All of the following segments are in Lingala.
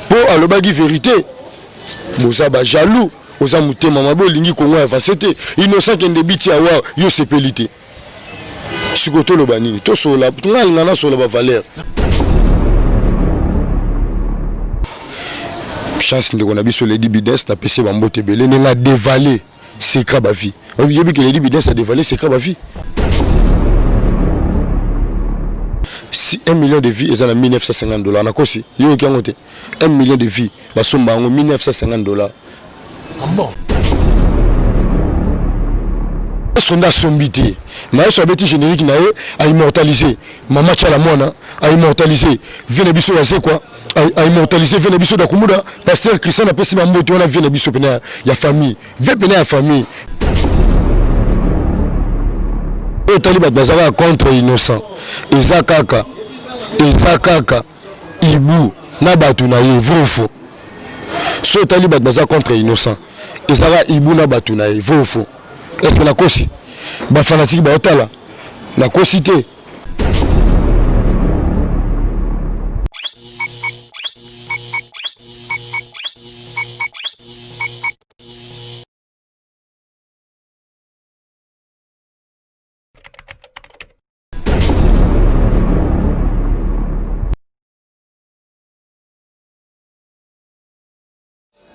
pour alobaki vérité boza ba jaloux oza mutema mabe olingi Congo avancé te innocent kende biti awa yo sepeli te sikoto loba nini to sola tungalinga na sola ba valeur chance ndeko na biso Lady Bidens na pese ba mbote belé nga dévaler secret ba vie oyebi que Lady Bidens a dévalé secret ba vie. Si 1 million de vies, ils ont $1950. Na kosi, yo ki ngote. 1 million de vies, ba somba ngo $1950. Ah bon. Sonda sombité. Na so beti générique na a immortalisé. Mama Tchala Mwana a immortalisé. Vene biso ya c'est quoi? A immortalisé Vene biso da Kumuda. Pasteur Christian a pesi mambote on a Vene biso pena ya famille. Ve pena ya famille. Le Taliban bazara contre innocent. Ezakaka Ibu na batu na ye vrai faux. So Taliban bazara contre innocent. Ezara Ibu na batu na ye vrai faux. Est-ce que la kosi ba fanatique ba otala la cosité.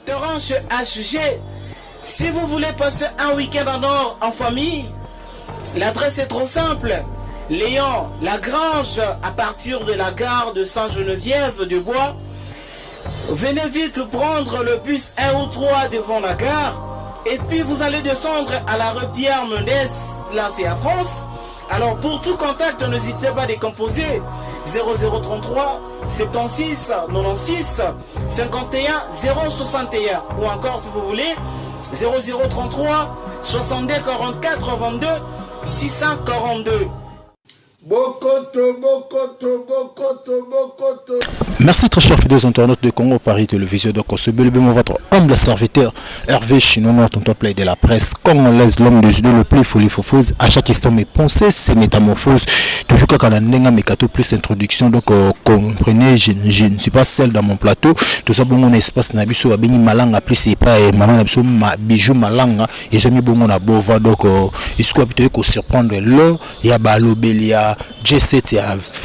Torrance HG, si vous voulez passer un week-end en or en famille, l'adresse est trop simple. Léon Lagrange, à partir de la gare de Saint-Geneviève-de-Bois. Venez vite prendre le bus 1 ou 3 devant la gare. Et puis vous allez descendre à la rue Pierre Mendès, là c'est à France. Alors pour tout contact, n'hésitez pas à décomposer 0033 76 96 51 061 ou encore si vous voulez 0033 62 44 22 642. Merci très chers fidèles internautes de Congo Paris Télévision. Donc on se belebe votre humble serviteur Hervé Chinono, tonton play de la presse congolaise, l'homme des idées le plus folie fausse. À chaque instant mes pensées, c'est métamorphose. Toujours quand on a un mécato plus introduction. Donc comprenez, je ne suis pas seul dans mon plateau. Tout ça bon mon espace nabiso a béni malanga plus c'est pas maman nabiso ma bijou malanga et j'ai mis bon mon abova. Donc il se peut que surprendre l'eau il y a balobelia G7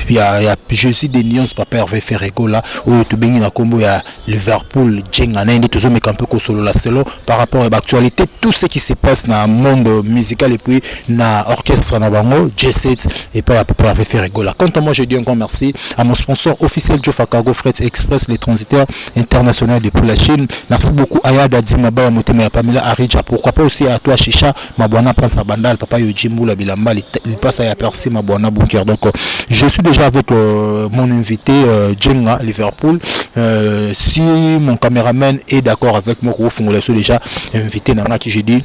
il y a Jésus des Nyons papa Hervé Ferrego là où tu bénis la combo il y a Liverpool Jenga Nende tout ça mais un peu solo la solo par rapport à l'actualité tout ce qui se passe dans le monde musical et puis dans l'orchestre na bango G7 et pas papa Hervé Ferrego là. Quant à moi je dis encore merci à mon sponsor officiel Jofa Cargo Fret Express les transitaires internationaux depuis la Chine. Merci beaucoup à Yada Dimaba Motema ya Pamela Arija, pourquoi pas aussi à toi Chicha Mabwana Prince Bandal papa Yojimbu la Bilamba il passe à Percy Mabwana Bunker. Donc je suis déjà avec mon invité Jenga Liverpool. Si mon caméraman est d'accord avec moi, on laisse déjà invité Nanga qui j'ai dit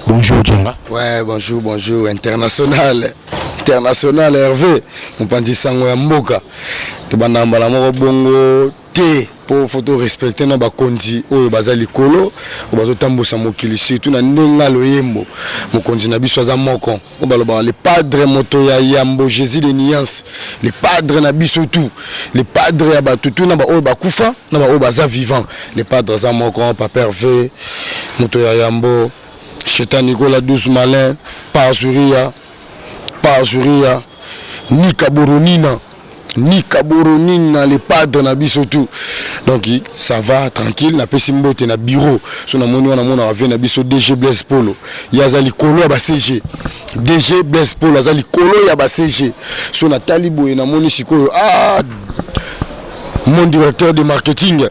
bonjour Jenga. Ouais, bonjour international Hervé. Mon pandi sango ya mboka. De banambala moko bongo te pour photo respecter na bakonzi oyo bazali kolo o bazotambusa mokili surtout na ndenga loyembo mokonzi na biso za moko o baloba le padre moto ya yambo Jésus de Nyans le padre na biso tout le padre ya batutu na ba oyo bakufa na ba oyo baza vivant le padre za moko papa Hervé moto ya yambo Chetan Nicolas 12 malin Pazuria ni Kaboronina les padres na biso tout. Donc ça va tranquille na pesi mbote na bureau so na moni wana mona ave na biso DG Blaise Polo yazali kolo ya ba CG DG Blaise Polo yazali kolo ya ba CG so na talibo na moni sikoyo mon directeur de marketing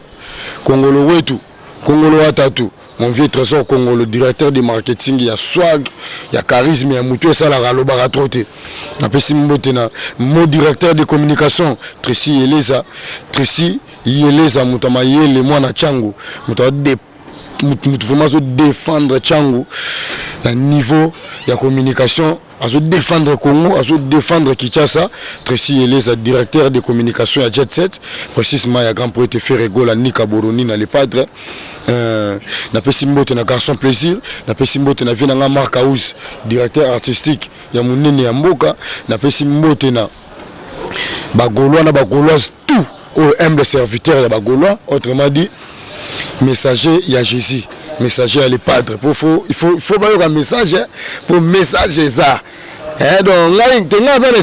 Kongolo wetu Kongolo watatu mon vieux trésor Congo, le directeur de marketing, il y a swag, il y a charisme, il y a moutou, ça la ralobara troté. Mon directeur de communication, Tracy Yeleza, Moutama Yele, moi na Tchango, Moutama vraiment défendre Tchango, le niveau de communication, à défendre Congo, à défendre Kinshasa. Tracy Yeleza, directeur de communication à Jet Set, précisément il y a grand poète Ferrego, la Nika Boroni, les padres. Na pesi mbote na garçon plaisir na pesi mbote na Vienanga Mark House directeur artistique ya munene ya mboka na pesi mbote na bagolwa na bagolwaz tout humble serviteur ya bagaulois, autrement dit messager ya Jésus, messager ya le padre. Il faut pas un message pour messager ça. Donc ngai tenga le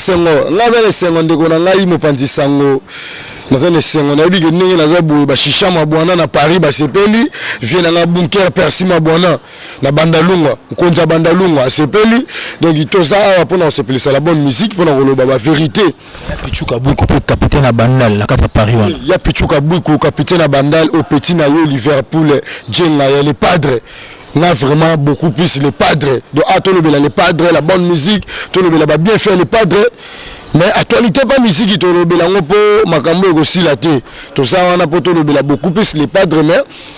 sengo ndeko na ngai mopanzi sango naza le sengo na bigo ndenge naza boye ba shisha mabwana na Paris ba sepeli vient na bunker Percy mabwana na Bandalungwa konja Bandalungwa sepeli donc itoza pona sepeli ça la bonne musique pona koloba ba vérité. Ya Pichuka Boukou capitaine à Bandal la carte à Paris wana. Ya Pichuka Boukou capitaine à Bandal au petit na yo Liverpool Jenga ya les padres. On a vraiment beaucoup plus les padres. Donc, les padres, la bonne musique, tout le monde va bien faire les padres. Mais actualité, pas musique, tout le monde a aussi la thé. Tout ça, on a beaucoup plus les padres, mais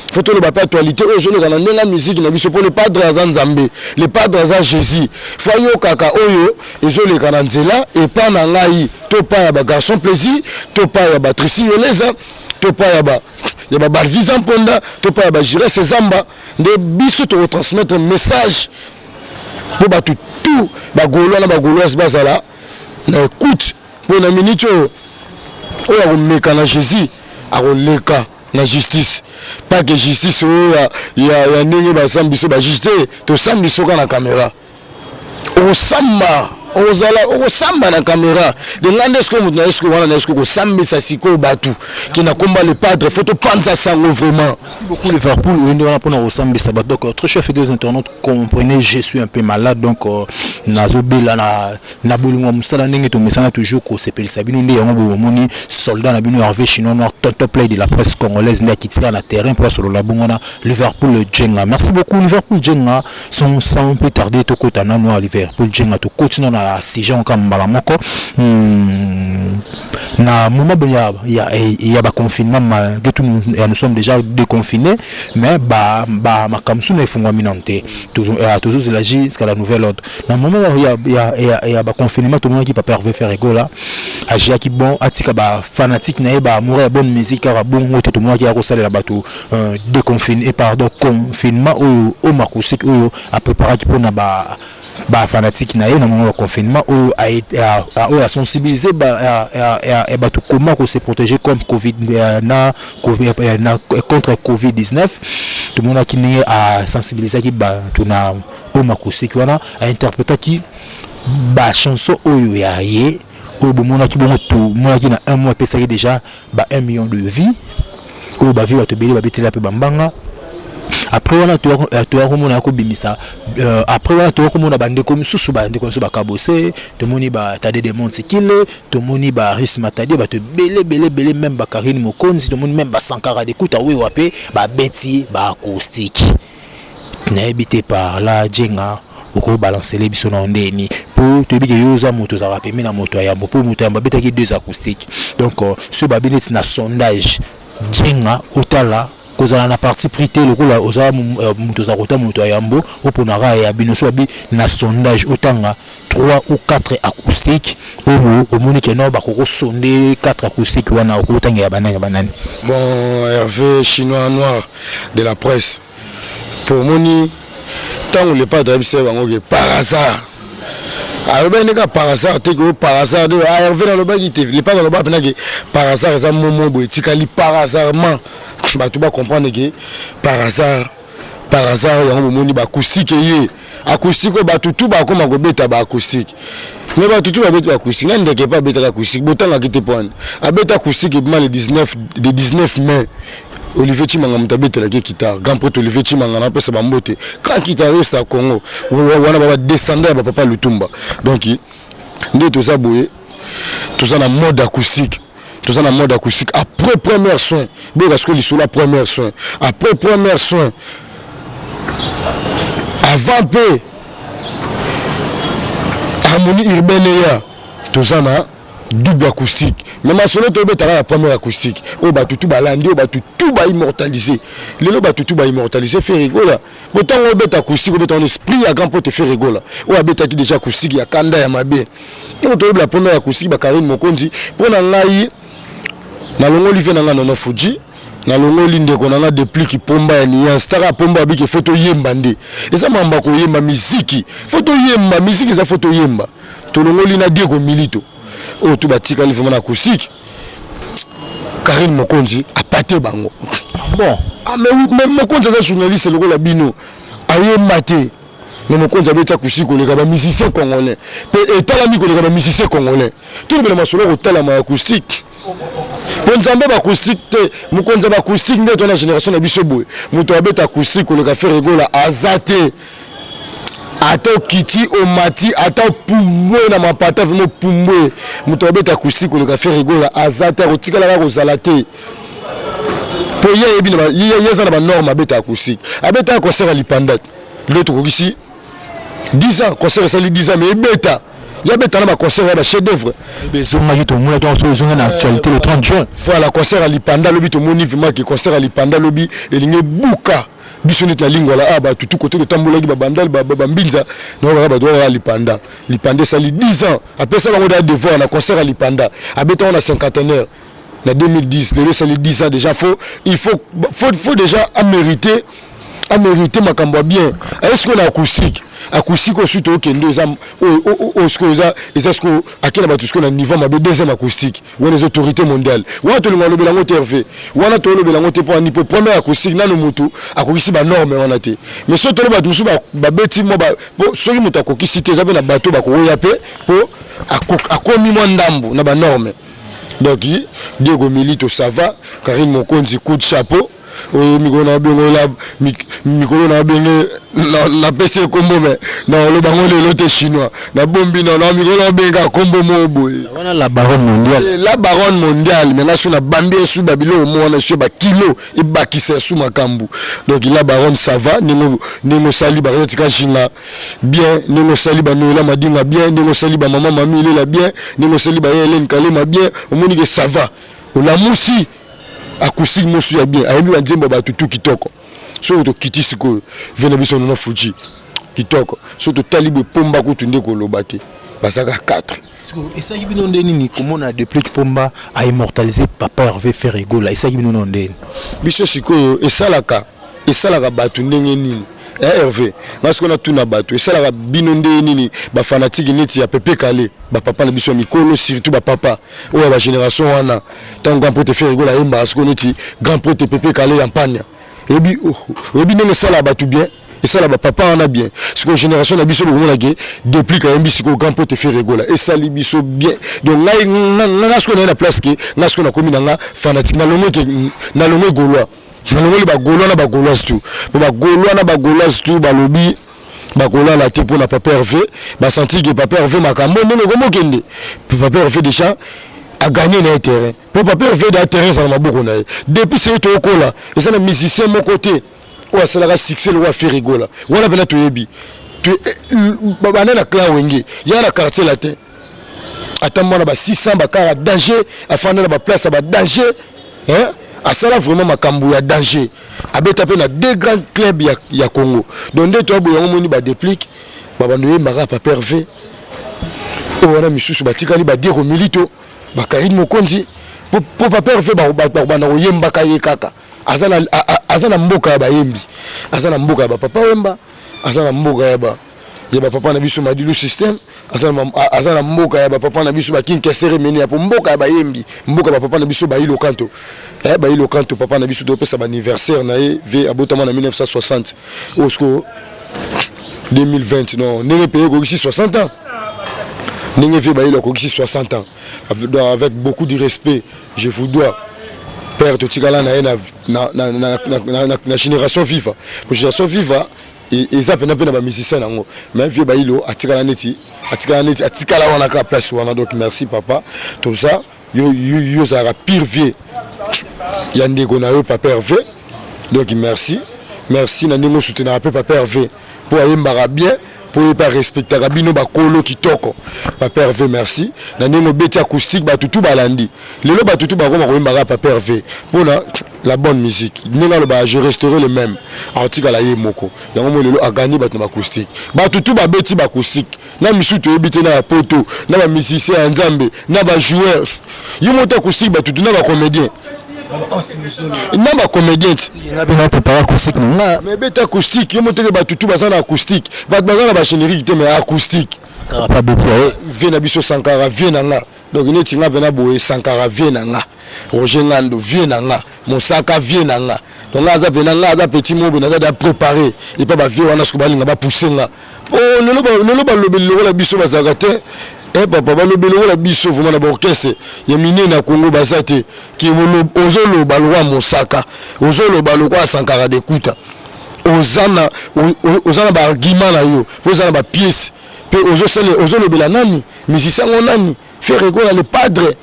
il faut que le pas actualité. Aujourd'hui, on a la musique, on a vu pour les padres à Zanzambé, les padres à Jésus. Faut y kaka oyo, et je les cananzela, et pas nangaï, to pas ya garçon plaisir, to pas ya batrici, les ans, to pas ya ba. Il y a des visants ponda, tu peux gérer ces amba, des bisous te retransmettre un message pour tout, les Gaulois, bazala, écoute, pour une minute, on a un Jésus, on a la justice, pas que justice, il y a un sambiso, justice, tu sambiso dans la caméra, on samba. On samba na caméra de ngandesko mutna esko wana na esko ko sambi sa siko batu qui na combat le padre faut to panza sango vraiment. Merci beaucoup Liverpool on est pour na sambi sa batu donc très chef des internautes comprenez je suis un peu malade donc nazobela na bolingwa musala ndenge to mesana toujours ko sepelisa bino ndi yango bomoni soldat na bino Hervé Chinois noir top play de la presse congolaise ndi kitira na terrain pour sur la bongona Liverpool Jenga. Merci beaucoup Liverpool Jenga sans plus tarder to kotana no Liverpool Jenga to continue si gens comme Malamoko na moment il y a ba confinement nous sommes déjà déconfinés mais makamsu na ifungwa minante toujours élargi jusqu'à la nouvelle ordre na moment il y a ba confinement tout le monde qui pas pervers faire ego là agia qui bon atika ba fanatique na ba amour bonne musique car bon tout le monde qui a resalé la bateau déconfiné et pardon confinement au makusik ou à préparer pour na ba fanatique na na moment confinement ou a sensibiliser tout comment qu'on se protéger comme Covid contre Covid-19 tout le monde qui n'est à sensibiliser qui tout na au makosi qui wana a interpréter qui ba chanson oyo ya ye au moment qui bon tout moi qui na un mois pesa déjà ba 1 million de vies ou ba vie va te béli ba betela pe bambanga. Après on a tout a bimisa après on a tout on a bande comme sous bande comme ba kabosé to moni ba tade de montikile to moni ba risma tade ba te belé même ba Karine Mokonzi to moni même ba Sankara d'écoute oui wapé ba beti ba acoustique na habité par là Jenga oko balancer les biso na ndeni pour te bique yoza moto za rapemi na moto ya mopo moto ya betaki deux acoustiques donc ce babinet na sondage Jenga otala kozala na parti prité lokola oza muto za kota muto ya yambo oponara ya binoso abi na sondage otanga 3 ou 4 acoustiques au monique no ba ko sonde 4 acoustiques wana okotanga ya banani. Bon Hervé Chinois noir de la presse pour moni tant le pas d'absé bango par hasard. Alors ben neka par hasard te ko par hasard de Hervé dans le bas qui te il pas dans le bas par hasard ça momo boetikali par hasardement bah tu vas comprendre que par hasard il y a un moment où acoustique acoustique bah tout bah comme on bêta bah acoustique mais bah tout va bêta acoustique là ne pas bêta acoustique bon temps à quitter point à bêta acoustique et le 19 mai Olivier Chimanga mutabete la guitare grand pote Olivier Chimanga na pesa bambote quand guitariste à Congo on va descendre à papa Lutumba donc ndé tout ça boye tout ça en mode acoustique. Tout ça en mode acoustique. Après premier soin, parce que sur la première soin. Après premier soin, avant peu, harmonie urbaine, tout ça na double acoustique. Mais ma sonne tombé la première acoustique. Oh bah tout balandi, oh bah tout va immortaliser. Le bah tout va immortaliser, fait rigoler. Pourtant on bête acoustique, on bête en esprit à grand pour te faire rigoler. Oh bah bête déjà acoustique, il y a Kanda ya Mabé. On tombe la première acoustique, bah Karine Mokonzi, pour n'engayer. Na longo Olivier nanga nono Fuji na longo linde ko nanga depuis ki pomba ya ni stara pomba biki photo yemba ndé eza mamba ko yemba miziki photo yemba miziki za photo yemba to longo lina Diego Milito o tu batika li vraiment acoustique Karine Mokonzi a pâté bango. Bon. Ah mais oui, même Mokonzi est journaliste le la bino. Aye maté. Mais Mokonzi a été couché pour les musiciens congolais. Et talami pour les musiciens congolais. Tout le monde solo au talama acoustique. Pour Nzambe acoustique, Mokonzi acoustique de la génération de Bisoboy. Moutouabet acoustique pour les faire rigola azate. Ata kiti omati ata pumbwe na mapata vraiment pumbwe Moutouabet acoustique pour les faire rigola azate rotikala la rosalate. Pour y a norme à bêta acoustique. À bêta concert à l'Ipandat. L'autre ici 10 ans, concert ça 10 ans, mais bêta. Il y a bêta dans concert à chef d'œuvre. Actualité le 30 juin. Voilà, concert à l'Ipanda, lobby, tout le monde vient qui concert à l'Ipanda, lobby, et il y a bouka. Bisonnet la ligne, voilà, tout côté de Tamboula, Babandal, Babambinza, non, on va à l'Ipanda. L'Ipanda, ça lit 10 ans. Après ça, on a devoir, on a concert à l'Ipanda. À bêta, on a 51 en 2010, le ça les 10 ans déjà, il faut déjà mériter ma cambo bien. Est-ce qu'on a acoustique aussi au Kendo, est-ce que à quel niveau ma deuxième acoustique ou les autorités mondiales ou à tout le monde le TRV ou à tout le monde pour un niveau premier acoustique dans le moto acoustique ba norme on a été mais surtout le bateau ba beti mo ba so moto acoustique ça na bateau ba ko yape pour akomi mo ndambo na ba norme. Donc Diego Milito ça va, Karine Mokonzi coup de chapeau. Oui, Mikolo na benga na PC combo mais non le baron de l'autre chinois na bombi non Mikolo benga combo mobo on la baronne mondiale mais là sur la bambi sous babilo mo na sur ba kilo et ba qui c'est sous makambu. Donc la baronne ça va ningo sali ba tika china bien ningo sali ba noela madinga bien ningo sali ba maman mami il est bien ningo sali ba Hélène Kalema bien au moni que ça va la moussi acoustique mosu ya bien ayemi banzembo batutu kitoko so to kiti siko vena biso na fuji kitoko so to talibe pomba ko tunde ko lobate basaka 4 et ça yibino ndeni ni comment on a depuis pomba a immortaliser Papa Hervé Ferrigola et ça yibino ndeni biso siko et ça la batu ndenge nini Hervé parce qu'on a tout na batu et ça la bino ndeni ba fanatique neti ya Pepe Kale ba papa na biso mikolo surtout ba papa ou ba génération wana tant grand pote Ferrigola yemba parce qu'on est grand pote Pepe Kale en panya et bi ndenge ça la batu bien et ça là papa on a bien ce que génération na biso le gars depuis quand même biso grand pote Ferrigola et ça li biso bien donc là na ce qu'on a la place qui na ce qu'on a commis na fanatique na lomé gaulois na lomé ba gaulois na ba gaulois tout ba gaulois na ba gaulois tout ba lobby ba gaulois la te pour na Papa Hervé ba senti que Papa Hervé makambo ndenge comme kende Papa Hervé déjà a gagné le terrain pour Papa Hervé da terrain ça na maboko na depuis c'est to kola et ça na musicien mon côté ouais c'est la succès le roi Ferrigola voilà bena to yebi tu bana na clan wenge ya na quartier la te attends na ba 600 ba kara danger afana na ba place ba danger hein à ça là vraiment makambu ya danger abeta pe na deux grands clubs ya Congo donc nde to boyango moni ba déplique ba bando yembaka Papa Hervé on a misusu batikali ba Diego Milito ba Karine Mokonzi pour Papa Hervé ba na yembaka ye kaka azana mboka ya bayembi azana mboka ya papa wemba azana mboka ya papa na biso madilu system azana mboka ya papa na biso ba kinkestere meni ya mboka ya bayembi mboka ya papa na biso ba ilo kanto papa na biso do pesa ba anniversaire na ye ve abotama na 1960 osko 2020 non nenge payé ko 60 ans nenge ve ba ilo ko 60 ans avec beaucoup de respect je vous dois père de Tigala na génération viva pour génération viva et ça pena ba musicien nango mais vieux bailo atikala neti atikala wana ka place wana donc merci papa tout ça yo ça pire vieux yande ko na yo Papa Hervé donc merci na ningo soutenir Papa Hervé pour yembara bien pour pas respecter rabino bakolo kitoko Papa Hervé merci na ningo beti acoustique batutu balandi lelo batutu bakoma ko yembara Papa Hervé pour la bonne musique ninga le ba je resterai le même article la yemoko yango mo lelo a gagné batu acoustique batutu ba beti ba acoustique na misutu ebité na poto na ba musicien nzambe na ba joueur yimoto acoustique batutu na ba comédien na ba comédien mais beta acoustique yo monte ba tutu bazana acoustique ba bazana ba générique te mais acoustique Sankara pas beta vie na biso Sankara vie na nga donc il est na boye Sankara vienanga Roger Ngando vienanga Mosaka vienanga donc là ça pena là petit mot na da préparer et pas ba vie wana ce ko balinga ba pousser nga oh lelo ba lobelo la biso bazakate eh papa ba lobelo la biso vraiment na orchestre ya mine na Congo basate ki ozolo balwa Mosaka ozolo balwa Sankara d'écoute ozana ba argument na yo ozana ba pièce pe ozolo bela nani musicien nani faire rigoler le padre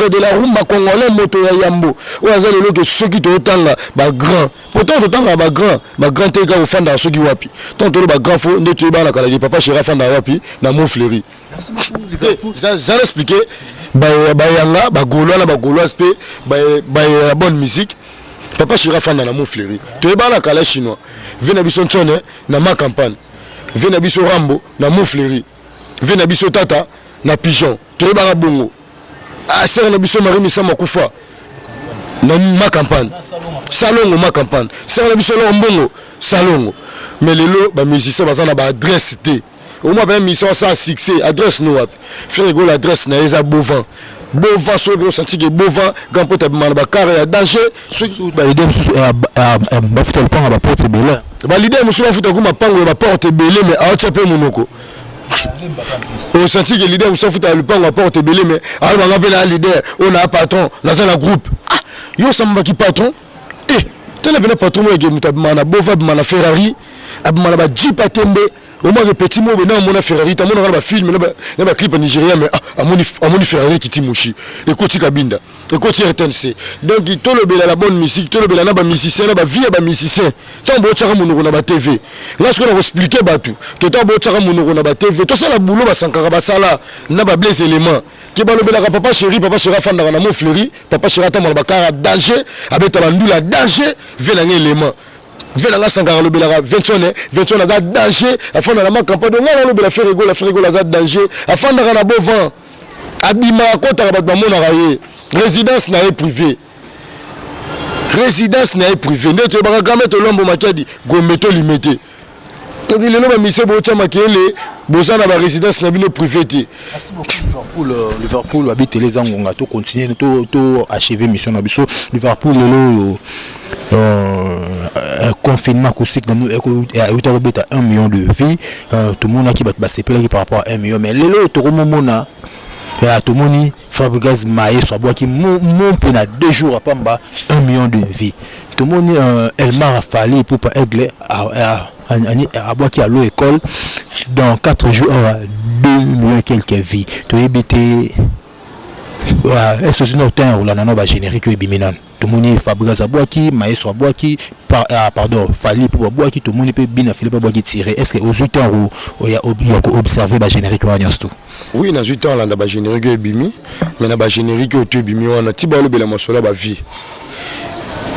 de la rumba congolais moto ya Yambo oza lelo que ceux qui totanga ba grand pourtant totanga ba grand teka au fanda soki wapi tant to ba grand fo ndeto ba na kala di papa chéra fanda wapi na Montfleury. Merci beaucoup. Ça expliquer ba yanga ba gaulois pe ba bonne musique papa chéra fanda na Montfleury to ba na kala chinois vena biso ntone na ma campagne vena biso Rambo na Montfleury vena biso tata na Pigeon to ba bongo ah c'est na biso Marie Missa Makufa na ma campagne salongo ma campagne c'est na biso Lombongo salongo mais lelo ba musicien bazana ba adresse té au moins ba mission ça succès adresse no wapi faire go l'adresse na eza Bovan so gros senti que Bovan grand pote ba carré à danger ba idée musu ba futa le panga ba porte belé ba l'idée musu ba futa ko ma pango ba porte belé mais a tchapé monoko on sentit que l'idée on s'en fout à le pan on porte belé mais alors on appelle un leader on a un patron dans un groupe ah yo ça m'a qui patron eh tel le patron moi que mutabana bova bana Ferrari abana ba Jeep Atembe au moins le petit mot maintenant mon Ferrari ta mon ba film na ba clip nigérien mais amoni Ferrari qui timushi écoute kabinda écoute RTNC donc il to le bela la bonne musique to le bela na ba musicien na ba vie ba musicien tant bo tchaka monoko na ba TV là ce qu'on a expliqué ba tout que tant bo tchaka monoko na ba TV to ça la boulot ba Sankara ba sala na ba blaze élément qui ba le bela papa chéri fanda na Montfleury papa chéri ta ba kara danger abeta ba ndula danger vient un élément vient Sankara le bela 21 na danger afin na ma campagne de ngala le bela faire rigolo la danger afin na bon vent abima kota ba mona raye résidence na privée ndeto ba gameto lombo makadi gometo limité to bi lelo ba mise bo tchama kele boza na ba résidence na bino privé. Merci beaucoup Liverpool habite les angonga to continuer to achever mission na biso Liverpool lelo confinement acoustique dans nous et 1 million de vies tout le monde qui va se plaindre par rapport à 1 million mais lelo to momona et tout le monde Fabregas Maé soit bois qui mon pena 2 jours à Pamba 1 million de vies tout le monde Elmar a fallu pour pas aigle à bois qui a l'eau école dans 4 jours 2 millions quelques vies to éviter est-ce que nous temps là non ba générique et biminan tout le monde Fabregas a bois qui Maé soit bois qui pardon fallu pour bois qui tout le monde peut bien Philippe bois qui tirer est-ce que aux 8 ans où il y a observé ba générique tout oui dans 8 ans là ba générique et bimi mais na ba générique au bimi on a tibalo bela mosola ba vie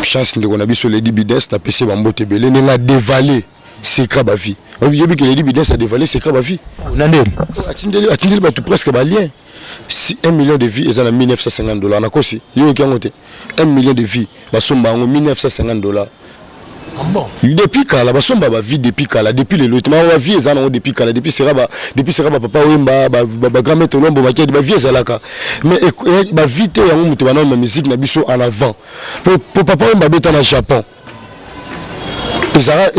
chance de qu'on a biso les dividendes na PC bambote belé na dévaler secret ba vie on dit que les dividendes a dévalé secret ba vie nandeli atindeli ba tout presque ba lien si 1 million de vies et en $1950 na kosi yo ki ngote 1 million de vies ba somba ngo $1950 bon depuis kala ba somba ba vie depuis kala depuis le lotement ba vie ezana ngo depuis kala depuis sera ba papa wemba ba grand maître lombo ba kedi ba vie ezalaka mais ba vite ya mutu bana na musique na biso en avant pour papa wemba beta na Japon ezara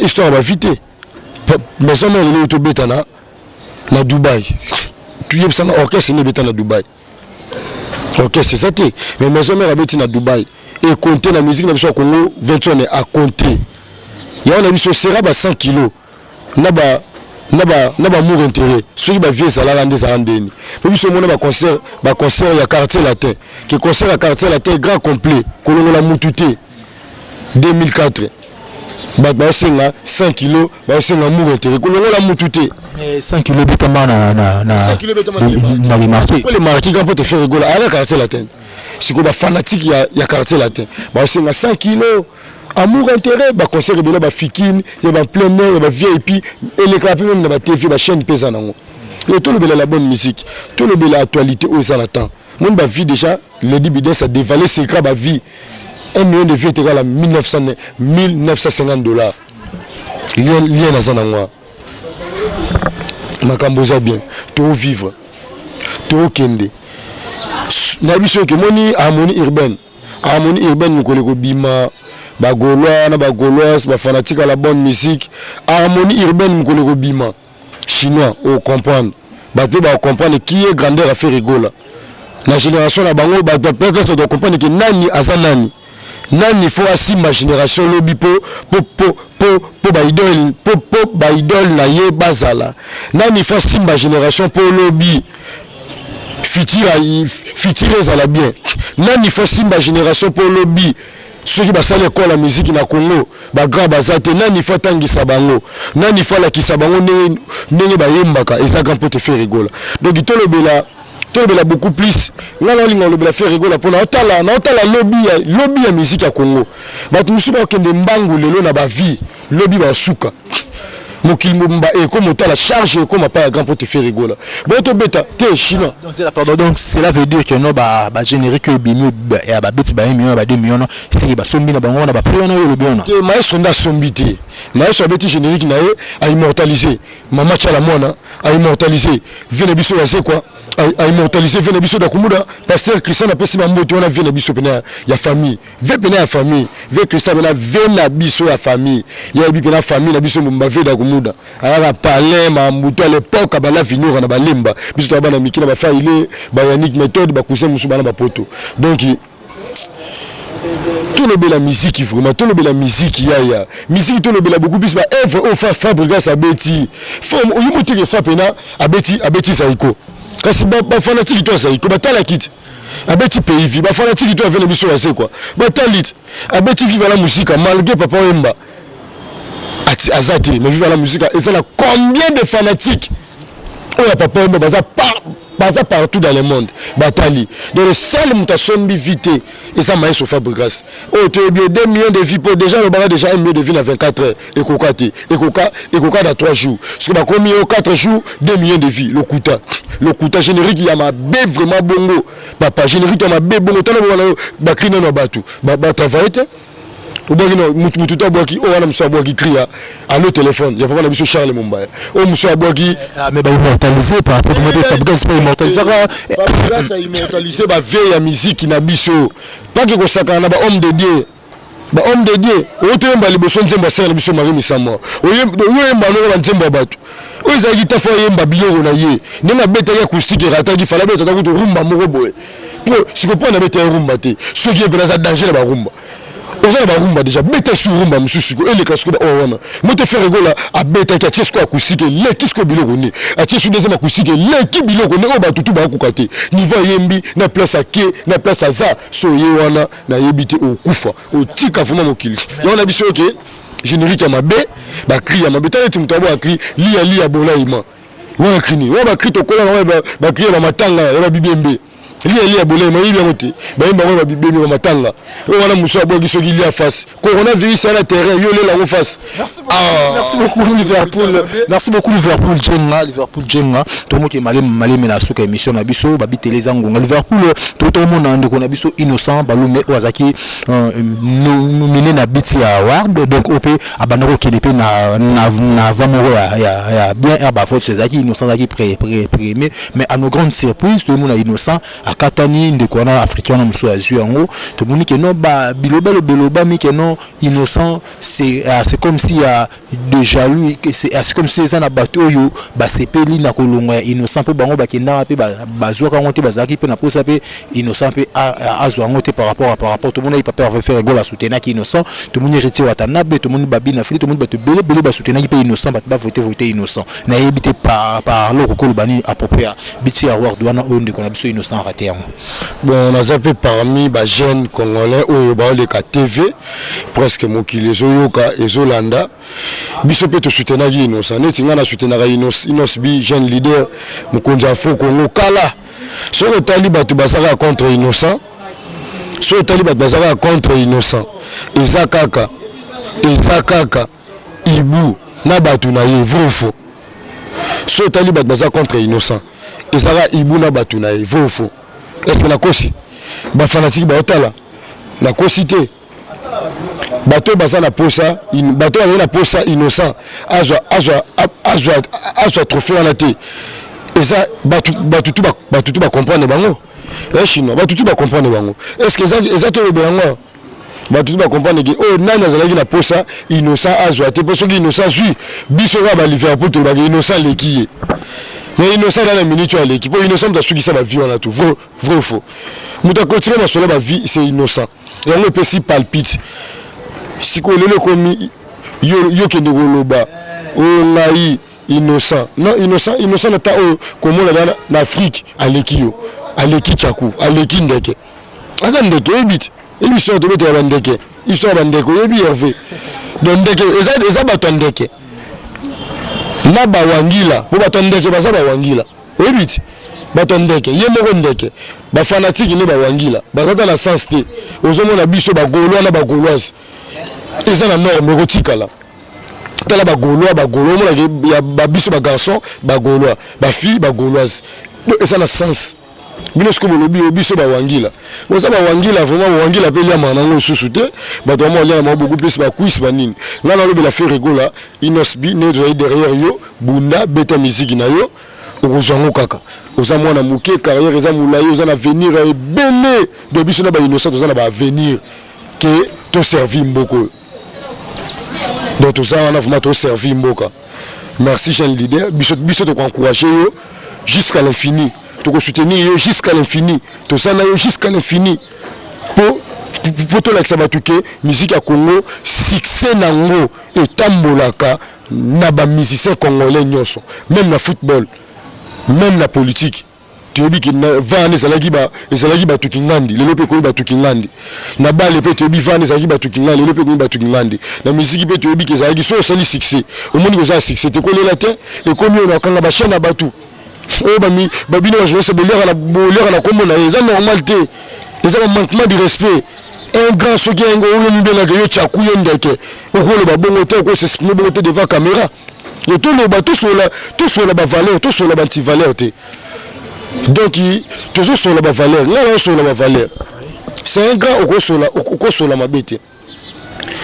histoire ba vite mais on est to beta na Dubaï tu y a un orchestre ne beta na Dubaï orchestre c'est ça mais maison mère beta na Dubaï et compter la musique na biso Congo 21 à compter ya on a biso sera ba 100 kg na ba mour intérêt ceux qui ba vie ça là ndeza ndeni mais biso mona ba concert ya quartier latin qui concert à quartier latin grand complet kolongo la mutute 2004 ba senga 100 kg ba senga mour intérêt kolongo la mutute mais 100 kg betama na 100 kg betama na les marchés les marchés quand te faire rigoler à quartier latin si ko ba fanatique ya quartier latin ba senga 100 kg amour intérêt ba concert de ba fikine ya ba plein air ya ba VIP et les clapper même na ba TV ba chaîne pesa nango le tout le bel la bonne musique tout le bel actualité au ça l'attend mon ba vie déjà le dividende ça dévaler secret ba vie 1 million de vies égal à $1950 lien na ça nango makambo za bien to vivre tokende na biso ke moni harmonie urbaine mokolo kobima ba gaulois na ba gauloises ba fanatique à la bonne musique harmonie urbaine mokolo kobima chinois au comprendre ba comprendre qui est grandeur à faire rigola la génération la bango ba peut-être doit comprendre que nani azanani nani faut asimba génération lobby po ba idole na ye bazala nani faut asimba génération po lobby fitire ezala bien nani faut asimba génération po lobby ceux qui basali école la musique na Congo ba grand bazate nani faut tangisa bango nani faut la kisa bango ndenge ba yembaka ezaka pour te faire rigola donc tolobela beaucoup plus ngala linga lobela faire rigola pour na otala lobby ya musique ya Congo bato musu ba kende mbangu lelo na ba vie lobby ba suka mokili mba eko motala charge eko mapa ya grand pour te faire rigola boto beta te chinois donc cela veut dire que no ba générique bimi ya ba beti ba 1 million ba 2 millions c'est ba sombi na bango na ba prix na yo lobiona ke maestro nda sombité maestro beti générique na ye a immortaliser mama chala mona a immortaliser vene biso ya c'est quoi a immortaliser vene biso da kumuda pasteur Christian apesi mamboto on a vene biso pena ya famille ve pena ya famille ve Christian pena vena biso ya famille ya bi pena famille na biso mba ve da muda ayaka palais mambuto à l'époque abala vinora na balemba biso to bana mikina ba faile ba Yannick méthode ba cousin musu bana ba poto donc tout le la musique vraiment tout le la musique ya musique tout le beaucoup plus ba œuvre au fabrica sa beti forme au yimote que fa pena abeti saiko kasi ba fanatique to saiko ba tala kit abeti pays ba fanatique to avec biso c'est quoi ba talit abeti vivre la musique malgré papa Wemba azati mais vive la musique et c'est là combien de fanatiques oh ya papa baza partout dans le monde batali donc le seul mutasombi vite et ça maïs au fabrikas oh tu es bien 2 millions de vies pour déjà le bara déjà 1 million de vies dans 24 heures et coca dans 3 jours parce que bah combien 4 jours 2 millions de vies le kuta générique ya ma bé vraiment bongo papa générique ya ma bé bongo tellement ba criner no batu ba travailler Obagino mututo aboki o wana muso aboki cria à le téléphone il y a pas la biso Charles Mumba o muso aboki mais ba immortaliser par rapport à Fabrice pas immortaliser Fabrice a immortalisé ba vieille musique na biso pas que kosaka na ba homme de Dieu o temba liboso nzemba sala biso mari misamo o yemba no ba nzemba batu o ezaki ta fo yemba biloko na ye ndenga beta ya acoustique rata di fala beta ta kuto rumba moko boye po sikopo na beta rumba te ce qui est dans danger ba rumba on va rumba déjà bête sur rumba monsieur Siko et les casques oh wana moi te faire rigola à bête qui a tiesco acoustique les kisco biloko ni a tiesco deuxième acoustique les qui biloko ni o ba tutu ba kokate niveau yembi na place à ke na place à za so ye wana na yebité au kufa au tika vraiment mokili on a biso que générique à mabe ba cri à mabe tane tumto ba cri lia bolaima wana cri ni wa ba cri to kola ba cri na matanga ya bibembe Lia bolé mais il y a monté ba yemba ba bibembe na matanga o wana muso aboki soki lia face coronavirus à la terrain yo le la face merci beaucoup Liverpool Jenga to mo ke malé na suka émission na biso ba bitele zangonga Liverpool to mo na ndeko na biso innocent balume ozaki nominé na BT Award donc op abanako kelepe na vamoro ya bien ba faute zaki innocent zaki premier mais à nos grandes surprises to mo na innocent à Katani ndeko na africain na muso azu yango to moni ke no ba biloba mi ke no innocent c'est comme si y a de jaloux c'est comme si ça na bateau yo ba sepeli na kolongo ya innocent pe bango ba kenda pe ba zwa ka ngote bazaki pe na posa pe innocent pe a zwa ngote par rapport tout le monde il pas peur faire rigolo à soutenir qui innocent tout le monde héritier watanabe tout le monde babina fili tout le monde ba te belé ba soutenir pe innocent ba voter innocent na yebité par le kokolo bani approprié BT Award wana on de qu'on biso innocent raté yango bon on a zappé parmi ba jeunes congolais oyo ba le ka TV presque mokili zoyoka ezolanda biso pe to soutenir innocent neti ngana soutenir innocent bi jeune leader mokonzi afro Congo kala so le tali batu basaka contre innocent so le tali batu basaka contre innocent ezakaka ibu na batu na ye vrofo so le tali batu basaka contre innocent ezaka ibu na batu na ye vrofo est-ce que la kosi ba fanatique ba otala la cosité bateau baza na posa bateau na posa innocent azwa trophée à la té et ça batutu ba comprendre bango et chinois batutu ba comprendre bango est-ce que ça to le bango batutu ba comprendre que oh nani azalaki na posa innocent azwa te poso ki innocent zui biso ba Liverpool to ba innocent lekiye mais innocent dans la minute à l'équipe innocent da suki ça ba vie on a tout vrai ou faux muta continuer ma sola ba vie c'est innocent et on peut si palpite si ko lelo komi yo ke ndoloba o ngai innocent non innocent na ta o komo na Afrique aleki chaku aleki ndeke asa ndeke ebit histoire de bete ya ndeke histoire ba ndeke yebi Hervé donc ndeke eza bato ndeke na ba wangila po bato ndeke baza ba wangila ebit bato ndeke ye moko ndeke ba fanatique ne ba wangila bazata na sens te ozomona biso ba gaulois na ba gauloise eza na norme rotikala tala ba gaulois mona ya ba biso ba garçon ba gaulois ba fille ba gauloise eza na sens bino sko bolobi biso ba wangila boza ba wangila vraiment wangila pe liama nango susu te bato mo liama beaucoup plus ba quiz ba nini ngana lobi la faire rigola inosbi ne derrière yo bunda beta musique na yo okozango kaka oza mwana muke carrière eza mulayi oza na avenir ebele de biso na ba innocent oza na ba avenir que to servir mboko donc tout ça on a vraiment to servir mboka merci jeune leader biso to encourager yo jusqu'à l'infini to soutenir yo jusqu'à l'infini to ça na yo jusqu'à l'infini pour to l'accès batuke musique ya Congo succès nango etambolaka na ba musiciens congolais nyoso même na football même la politique tu dis que vane ezalaki ba tukingandi lelo pe ko ba tukingandi na bale pe tu dis vane ezalaki ba tukingandi lelo pe ko ba tukingandi na musique pe tu dis que ezalaki so sali succès au monde que ça succès te ko lela te et comme on a kanga ba chaîne na batu o ba mi ba bino jouer se bolera na kombo na eza normal te eza un manquement de respect un grand soki ngo o mi benga yo chaku yendeke o ko le ba bongo te ko s'exprimer bongo te devant caméra et tout le bateau sur la valeur tout sur la anti valeur te donc toujours sur la valeur là sur la valeur c'est un grand au sur la mabete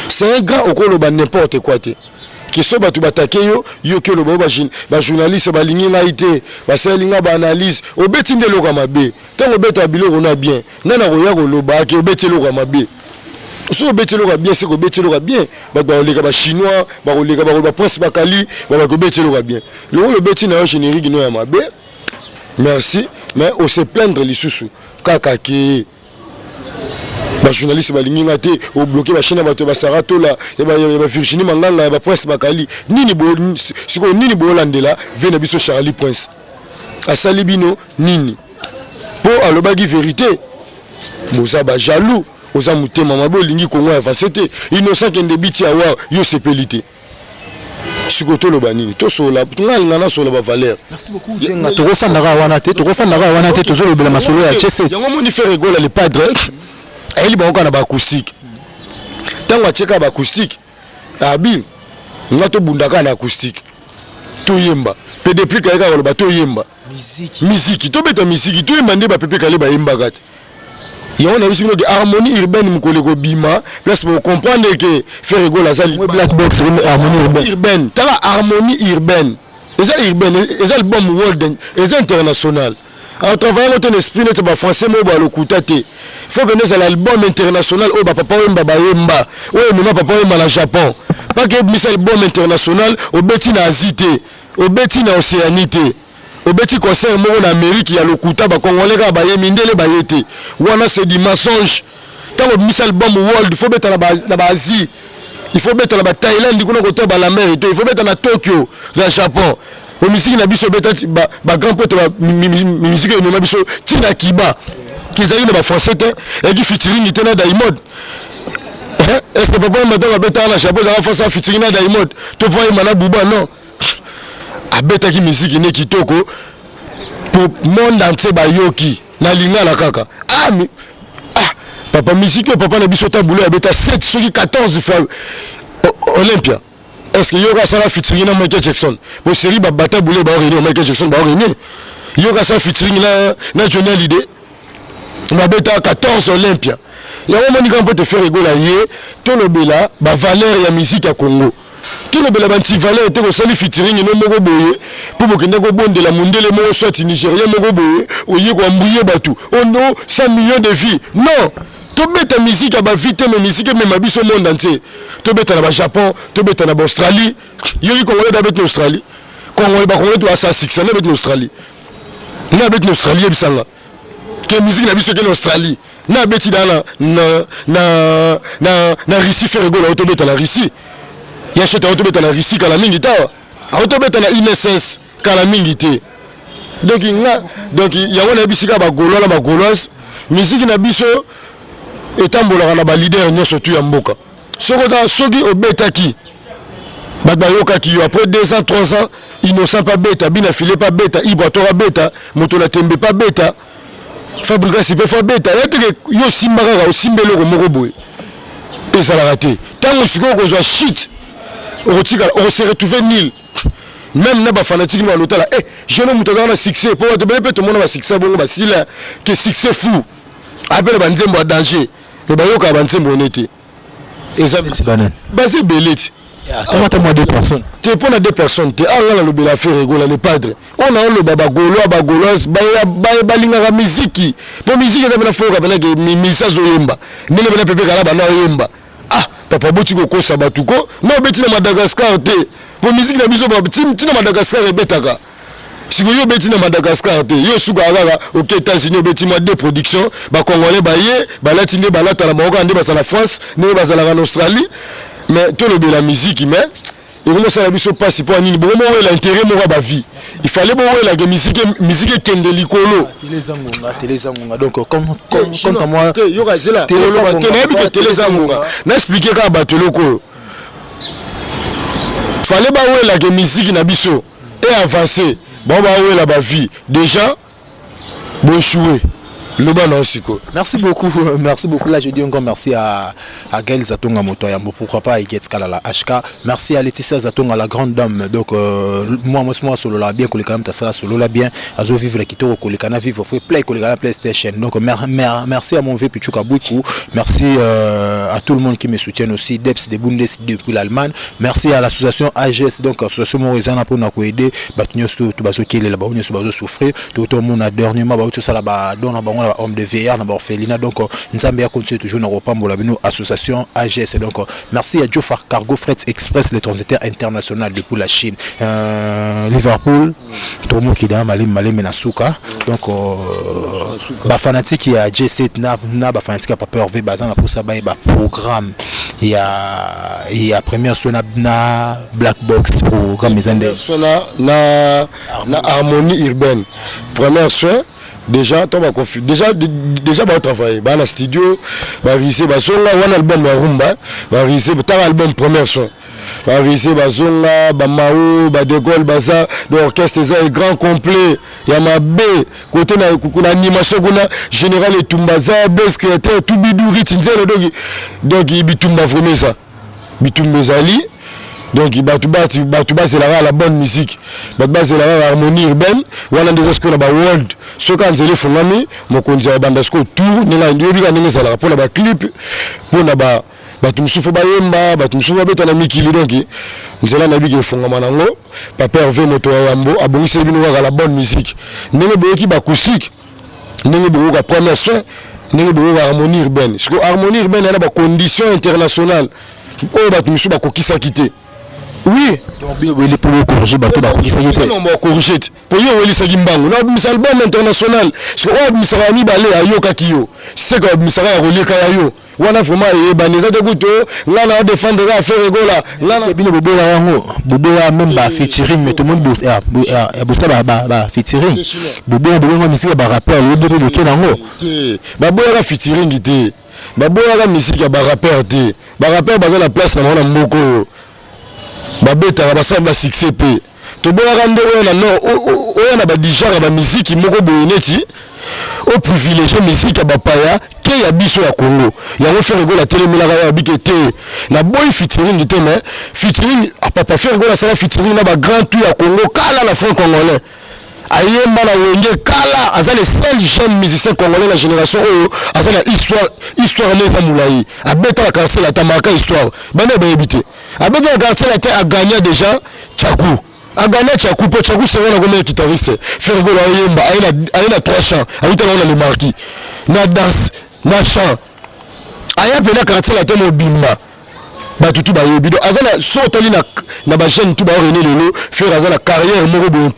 c'est un grand au le ba n'importe quoi te qui so batu batake yo que le ba journaliste ba lingi na ité ba selinga ba analyse obeti ndelo ka mabe tango beto biloko na bien nana ko ya ko loba ke obeti lo ka mabe so obeti lo ka bien c'est ko obeti lo ka bien ba oleka ba chinois ba oleka ba prince bakali ba ko obeti lo ka bien le beti na générique no ya mabe merci mais on se plaindre les sous kaka ki ba journaliste ba lingi ngate o bloquer ba chaîne ba to ba sarato la ba Virginie Manganga ba prince bakali nini bo landela vena biso Charlie Prince asali bino nini po alobaki vérité boza ba jaloux oza mutema mabo lingi Congo avancé te innocent kende biti awa yo sepelité sikoto lo banini to sola ngana sola ba valeur. Merci beaucoup Jenga to rofandaka wana te to zo le bela masolo ya chese yango moni faire rigoler le padre eli ba okana ba acoustique tango cheka ba acoustique abi ngato bundaka na acoustique to yemba pe depuis ka ka ba to yemba musique to beta musique to yemba nde ba pepe kale ba yemba gati on a vu que harmonie urbaine mkoleko bima place pour comprendre que faire rigoler ça black box harmonie urbaine tala harmonie urbaine et ça album world et international en travaillant notre esprit notre ba français mo ba lokuta te faut que nous l'album international o ba papa wemba ba yemba o mama papa wemba na Japon pas que mis album international au beti na Asie te au beti na Océanie te au petit concert mo en Amérique il y a le kuta ba congolais ka ba yemindele ba yete wana c'est du mensonge tant que mis album world il faut mettre na ba Asie il faut mettre na ba Thaïlande kuna côté ba la mer il faut mettre na Tokyo na Japon au musique na biso beta ba grand pote ba musique na biso tina kiba qui zali na ba français te et qui featuring tena Diamond est-ce que papa madame beta na Japon na français featuring na Diamond to voyer mana buba non abeta ki musique ne kitoko pour monde entier ba yoki na lingala kaka papa musique papa na biso tabulo abeta 7 soki 14 fois Olympia est-ce que yoga ça la featuring na Michael Jackson bo série ba bata boulé ba réunion Michael Jackson ba réunion yoga ça featuring na Johnny Hallyday ba beta 14 Olympia ya on moni quand peut te faire rigoler yé to lobela ba valeur ya musique ya Congo tout le bela banti valeur était au sali featuring no moko boye pour bokenda ko bondela mondele moko soit nigérien moko boye oye ko mbouye batu oh non 100 millions de vies non to beta musique aba vite mais musique même abiso monde entier to beta na Japon to beta na Australie yori congolais d'abet Australie congolais ba congolais to asa 6 na bet Australie na bet Australie bisanga que musique na biso que Australie na beti dana na Russie faire rigolo to beta na Russie ya cheta auto beta na Russie kala mingi tawa auto beta na INSS kala mingi te donc ya wana bisika ba golo na ba golos musique na biso etambola na ba leader nyonso tu ya mboka soki obetaki ba yokaki yo après 2 ans 3 ans innocent pas beta bina filé pas beta ibatora beta moto la tembe pas beta fabrica si peut faire beta yo simbaka osimbelo ko moko boy et ça l'a raté tant musiko ko jo shit on s'est retrouvé nul même na ba fanatique no l'hôtel je ne mutaka na succès pour te peut tout le monde va succès bongo ba sila que succès fou appelle ba nzembo danger mais ba yoka ba nzembo honnête et ça c'est belette comment 2 personnes tu pour 2 personnes tu a le bela faire rigoler le padre on a le baba golo golos ba linga musique pour musique na foka bana ke misa zoyemba ndene bana pepe kala bana yemba papa boti ko kosa batuko no beti na Madagascar te pour musique na biso ba tim na Madagascar betaka siko yo beti na Madagascar te yo suka ala OK États-Unis beti moi 2 productions ba congolais ba ye ba latine ba latala ba ande ba la France ne ba za la Australie mais tout le la musique mais et comment ça la biso passe pour nini bon moi l'intérêt moi ba vie il fallait bon la musique kende likolo télé donc comme moi yo ka zela télé zangonga na expliquer ka bateloko fallait ba la musique na biso et avancer bon ba la ba vie déjà bon jouer le bon aussi quoi. Merci beaucoup là je dis encore merci à Gaël Zatonga Motoyambo pourquoi pas Iget Kalala HK merci à Laetitia Zatonga la grande dame donc moi solo la bien kolekana tasala solo la bien azo vivre la kitoko kolekana vivre faut play kolekana PlayStation donc merci à mon vieux Pichuka Bouikou merci à tout le monde qui me soutient aussi Deps de Bundes depuis l'Allemagne merci à l'association AGS donc association Morizana pour nous aider batunyo tout bazo kele la baunyo bazo souffrir tout le monde a dernièrement ba tout ça là ba don homme de VR na orphelinat donc nzambe a continué toujours na repambola bino association AGS donc merci à Jofar Cargo Freight Express le transitaire international depuis la Chine Liverpool tout le monde qui est malé menasuka donc ba fanatique ya G7 na ba fanatique pas peur ve bazana pour ça ba programme il y a première soin na Black Box programme mezande na harmonie urbaine première soin déjà on va déjà va travailler dans le studio va réaliser un album à rumba va réaliser un album première son va réaliser bazonga ba mao ba de Gaulle baza l'orchestre est grand complet ya mabe côté na kuna animation kuna général etumbaza best créateur tout bidou ritinzelo donc bitumba vraiment ça bitumba zali donc batuba c'est la bonne musique batuba c'est la harmonie urbaine wana des ce qu'on a ba world ce quand nzele fungami mokonzi ya bandasco tour ninga ndio bika ninga sala pour la clip pour na ba batumsufu bayemba batumsufu beta na mikili donc nzela na bika fungama nango papa Hervé moto ya yambo abongisi bino la bonne musique ninga boki ba acoustique ninga boka première son ninga boka harmonie urbaine parce que harmonie urbaine elle a ba condition internationale o batumsufu ba kokisa quitter. Oui, donc pour corriger bateau ba corriger non ba corriger pour yo weli sa gimbango na misal album international parce que o misala ni balé ayoka kiyo c'est que misala ya roleka yo wana vraiment e baneza de guto là na défendre la faire rigola là na bino bobo yango bobo ya même ba featuring mais tout le monde ba featuring bobo nga musique ba rappeur le bobo le kenango ba boya la featuring te ba boya la musique ba rappeur te ba rappeur ba la place na mboko yo babeta basamba succès pe to boya rande ona no ona ba dijara ba musique moko boyeneti au privilégié musique ba paya ke ya biso ya Congo ya ngo faire go la télé mila ya bikete na boy featuring te mais featuring a papa faire go la sala featuring na ba grand tout ya Congo kala la franc congolais ayemba na wenge kala aza le seul jeune musicien congolais la génération oyo aza na histoire neza moulayi abeta la quartier la tamaka histoire bana ba ebité abeta la quartier la a gagné déjà Tchakou a gagné Tchakou pour Tchakou c'est un comme guitariste Fergo la yemba ayena 3 chants ayuta na le marquis na danse na chant aya pena quartier la temo bimba batutu ba yebi do azala sotali na ba jeune tout ba rené lelo faire azala carrière moko bo un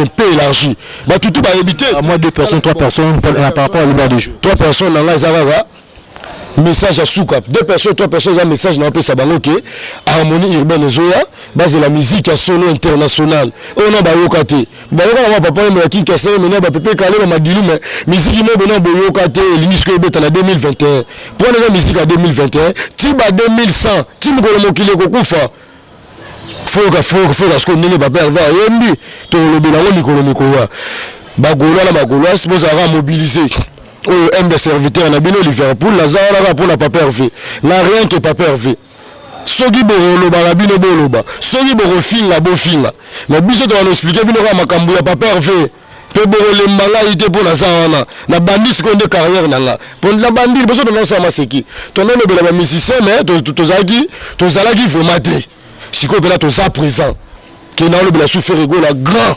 peu élargie batutu ba yebi te à moins 2 personnes 3 personnes par rapport à l'heure de jeu 3 personnes dans la ezara message à Soukap 2 personnes 3 personnes un message na pe sabango ke harmonie urbaine zoya base de la musique à solo international on a ba yokate ba yoka papa me ki kese me na ba pepe kale ma dilu mais musique mo bena bo yokate l'inisko ebeta na 2021 pour la musique à 2021 tiba 2100 tim ko mokile ko kufa faut parce que nene papa va yembi to lobela ngo mikolo mikoya ba golo na magolo c'est pour ça mobiliser aime des serviteurs na bino Liverpool la zala pour la papa Hervé la rien que papa Hervé soki bolo ba bino boloba soki boro finga bo finga mais biso to va expliquer bino ka makambu ya papa Hervé pe boro le manga ite pour la zana na bandi seconde carrière nanga pour la bandi biso to non ça maseki to non le ba musicien mais to zalaki vraiment te siko pela to ça présent que na le bela souffrir ego la grand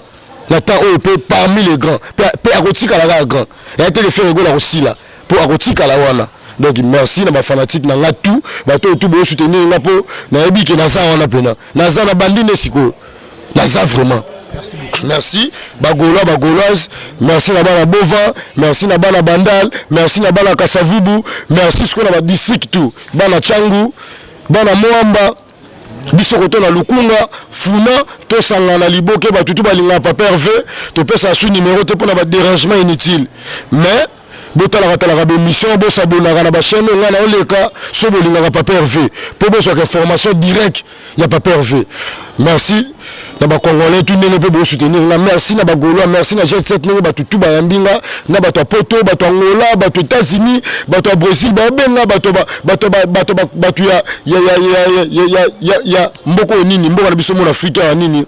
la temps où peut parmi les grands peut akotika la grand et a été le faire ego la aussi là pour akotika la wana donc merci na ba fanatique na nga tout ba to bo soutenir na po na ebi ke na za wana pena na za na bandi ne siko na za vraiment merci bagoloise merci na bana bova merci na bana bandal merci na bana kasavubu merci ce qu'on a district tout bana changu bana moamba biso koto na lukunga funa to sanga na liboke batutu balinga papa Hervé to pesa su numéro te pona ba dérangement inutile mais botala katala ba mission bo sabona na ba chaîne ngana oleka so bolinga papa Hervé pour bo so information direct ya papa Hervé merci na ba congolais tout ndenge pe bo soutenir na merci na ba gaulois merci na Jet 7 ndenge batutu ba yambinga na bato poto bato Angola bato États-Unis bato Brésil ba benga bato ya mboko nini mboko na biso mo Afrika nini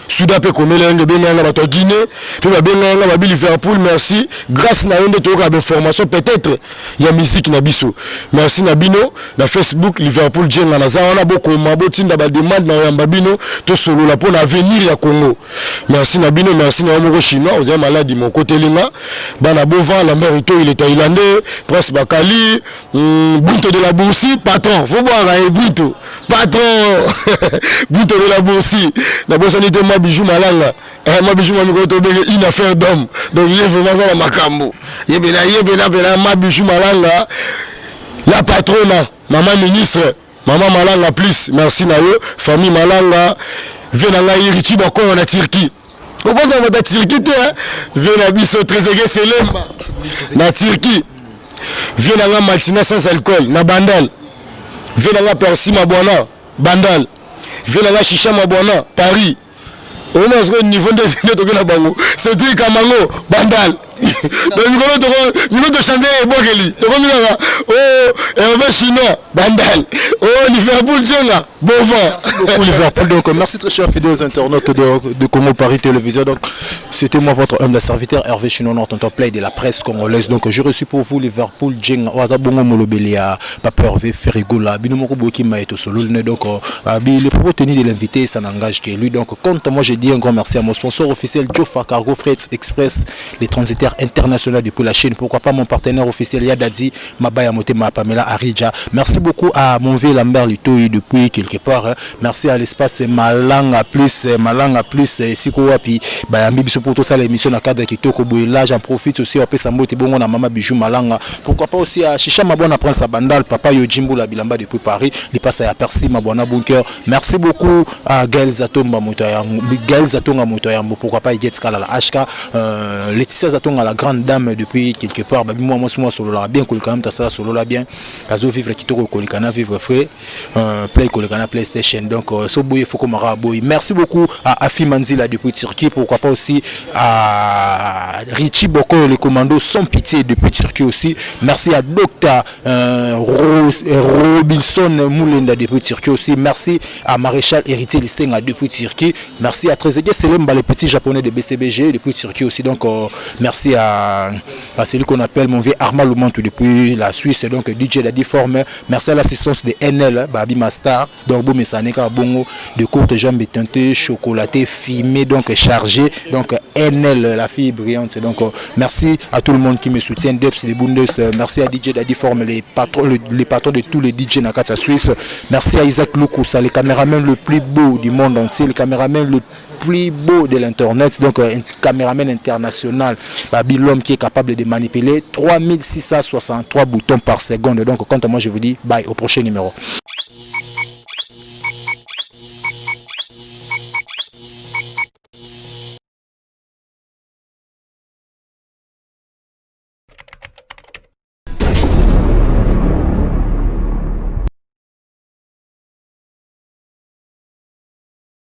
Soudan peut comme l'angle benga bato Guinée puis ba benga ba Liverpool merci grâce na yende to ka information peut-être ya musique na biso merci na bino na Facebook Liverpool jenga na za wana boko mabo tinda ba demande na yamba bino to solo la pour l'avenir ya Congo merci na bino merci na moko chinois on dirait malade mon côté linga bana bova la mérito il est thaïlandais Prince Bakali Bunto de la Boursi patron faut boire Bunto patron Bunto de la Boursi la bourse était bijou malanga moi bijou moi ko to bege une affaire d'homme donc il est vraiment dans la makambo yebena ma bijou malanga la patronne maman ministre maman malanga plus merci na yo famille malanga venanga iriti bako na Turquie on pense à la Turquie vena biso trezege selemba na Turquie venanga Martina sans alcool na bandal venanga Percy Mabwana bandal venanga Chicha Mabwana Paris au niveau de la bango c'est dit Kamango bandal donc niveau de chanter Bokeli to comme là oh Hervé chinois bandal oh Liverpool jenga bon vent merci beaucoup Liverpool donc merci très chers fidèles internautes de Congo Paris Télévision donc c'était moi votre humble serviteur Hervé Chinois tonton play de la presse congolaise donc je reçu pour vous Liverpool jenga oza bongo molobelia papa Hervé Ferrigola binomoko boki maeto solo donc les propos tenus de l'invité ça n'engage que lui donc compte moi je dis un grand merci à mon sponsor officiel Jofa Cargo Freight Express les transitaires internationaux depuis la Chine pourquoi pas mon partenaire officiel Yadadi Mabaya Motema Pamela Aridja merci beaucoup à mon vieux Lambert Litoyi depuis quelque part merci à l'espace Malanga plus siko wapi bayambi biso pour tout ça l'émission na cadre kitoko boyela j'en profite aussi après ça mbote bongo na mama bijou Malanga pourquoi pas aussi à Chicha Mabwana Prince Bandal papa Yojimbo la Bilamba depuis Paris il passe à Percy Mabwana Bunker merci beaucoup à Gaël Zatonga Motoyambo pourquoi pas Yetska la HK Laetitia Zatonga à la grande dame depuis quelque part. Moi, solo là bien, Kolikana, ça solo là bien. Kazo vivre Kitoko Kolikana, vivre frais. Play Kolikana, PlayStation. Donc, il faut qu'on m'arraboie. Merci beaucoup à Afi Manzila depuis Turquie. Pourquoi pas aussi à Richie Boko, les commandos sans pitié depuis Turquie aussi. Merci à Dr. Robinson Moulenda depuis Turquie aussi. Merci à Maréchal Héritier Lissenga depuis Turquie. Merci à Trezeguet Selemba, les petits japonais de BCBG depuis Turquie aussi. Donc, merci à celui qu'on appelle mon vieux Arma Lumantou depuis la Suisse. Donc, DJ Daddy Forme. Merci à l'assistance de NL, Babi Master. Donc, Boum Saneka Bongo, de courtes jambes teintées, chocolatées, fumées, donc chargées. Donc, NL, la fille brillante. Donc, merci à tout le monde qui me soutient. Deps, les Bundes. Merci à DJ Daddy Forme, les patrons de tous les DJ Nakata Suisse. Merci à Isaac Loukoussa, le caméraman le plus beau du monde entier, le caméraman le plus beau de l'internet, donc un caméraman international, l'homme qui est capable de manipuler 3663 boutons par seconde. Donc quant à moi je vous dis bye, au prochain numéro.